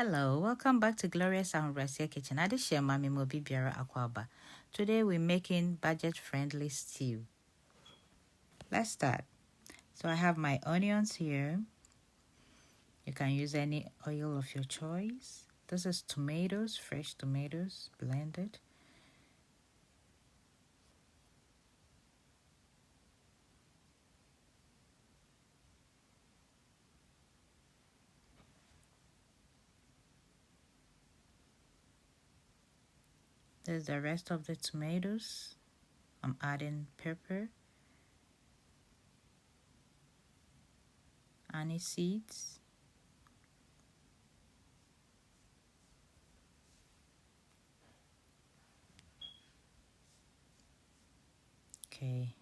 Hello, welcome back to Glorious and Rasia Kitchen. I share Mami Mobi Biara Akwaba. Today we're making budget-friendly stew. Let's start. So I have my onions here. You can use any oil of your choice. This is tomatoes, fresh tomatoes, blended. There's the rest of the tomatoes. I'm adding pepper, anise seeds, okay,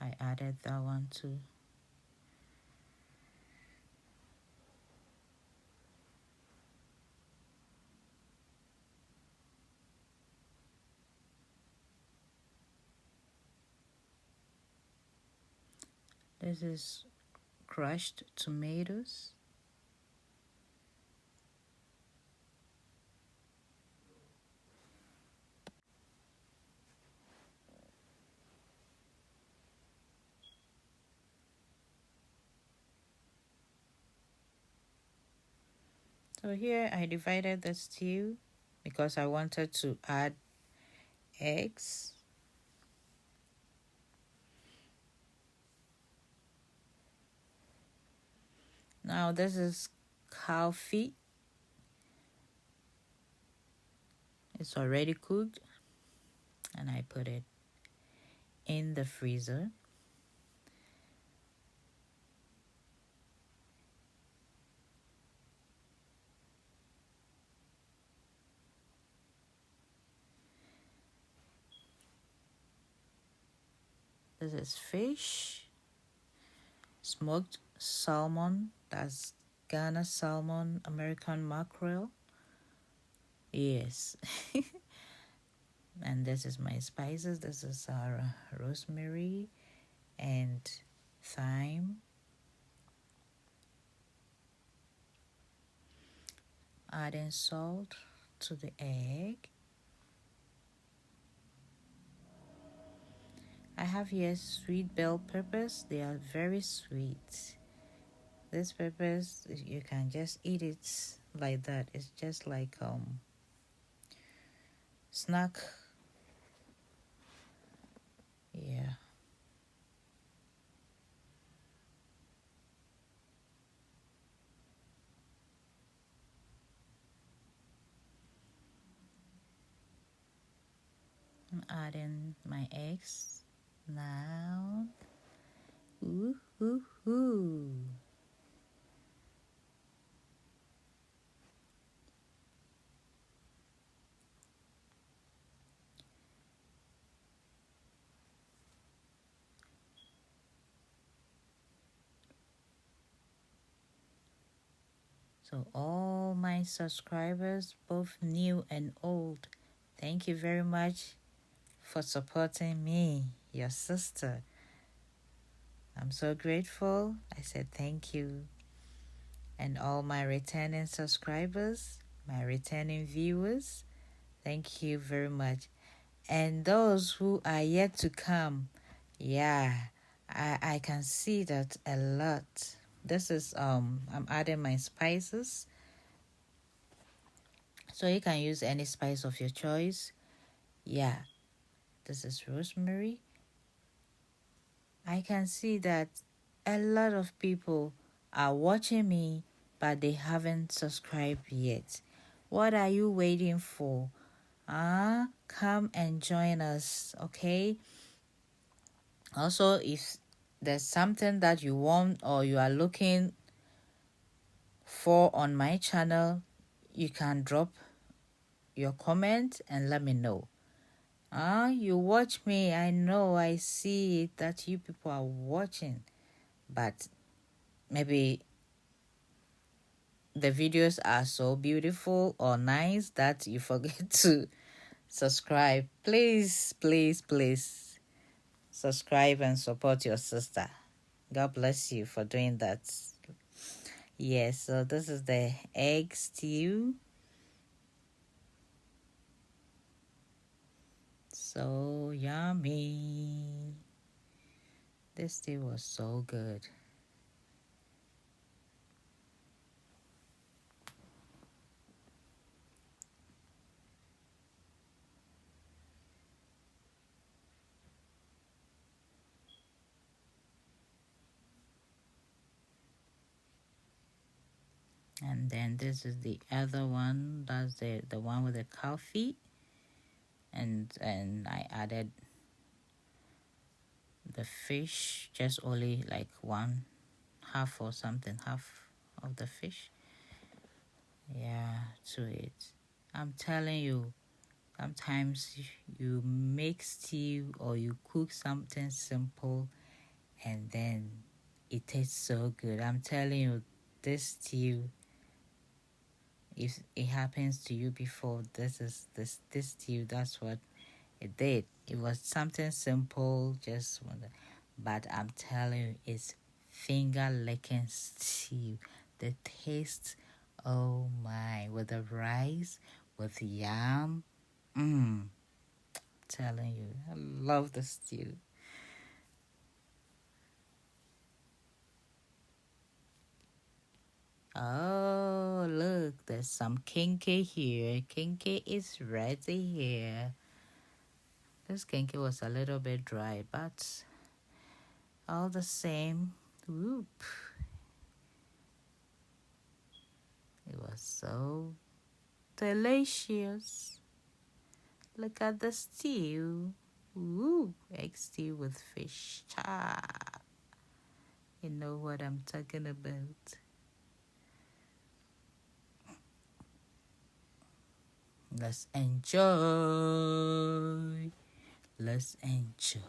I added that one too. This is crushed tomatoes. So here I divided the stew because I wanted to add eggs. Now this is cow feet. It's already cooked and I put it in the freezer. This is fish, smoked salmon, that's Ghana salmon, American mackerel. Yes. And this is my spices. This is our rosemary and thyme. Adding salt to the egg. I have here sweet bell peppers. They are very sweet. These peppers, you can just eat it like that. It's just like snack. Yeah. I'm adding my eggs now. Ooh, ooh, ooh. So all my subscribers, both new and old, thank you very much for supporting me, your sister. I'm so grateful. I said thank you. And all my returning subscribers, my returning viewers, thank you very much. And those who are yet to come, yeah, I can see that a lot. This is I'm adding my spices. So you can use any spice of your choice. Yeah, this is rosemary. I can see that a lot of people are watching me, but they haven't subscribed yet. What are you waiting for? Come and join us, okay? Also, if there's something that you want or you are looking for on my channel, you can drop your comment and let me know. You watch me. I know, I see that you people are watching, but maybe the videos are so beautiful or nice that you forget to subscribe. Please, please, please subscribe and support your sister. God bless you for doing that. Yes, so this is the egg stew. So yummy. This stew was so good. And then this is the other one. That's the one with the cow feet. And I added the fish, just only like one half or something, half of the fish. Yeah, to it. I'm telling you, sometimes you make stew or you cook something simple and then it tastes so good. I'm telling you, this stew, if it happens to you before, this stew, that's what it did. It was something simple, just one, but I'm telling you, it's finger licking stew. The taste, oh my, with the rice, with yam, telling you, I love the stew. Oh, look, there's some kinky here. Kinky is ready here. This kinky was a little bit dry, but all the same, whoop, it was so delicious. Look at the stew. Woo, egg stew with fish. Cha. You know what I'm talking about. Let's enjoy. Let's enjoy.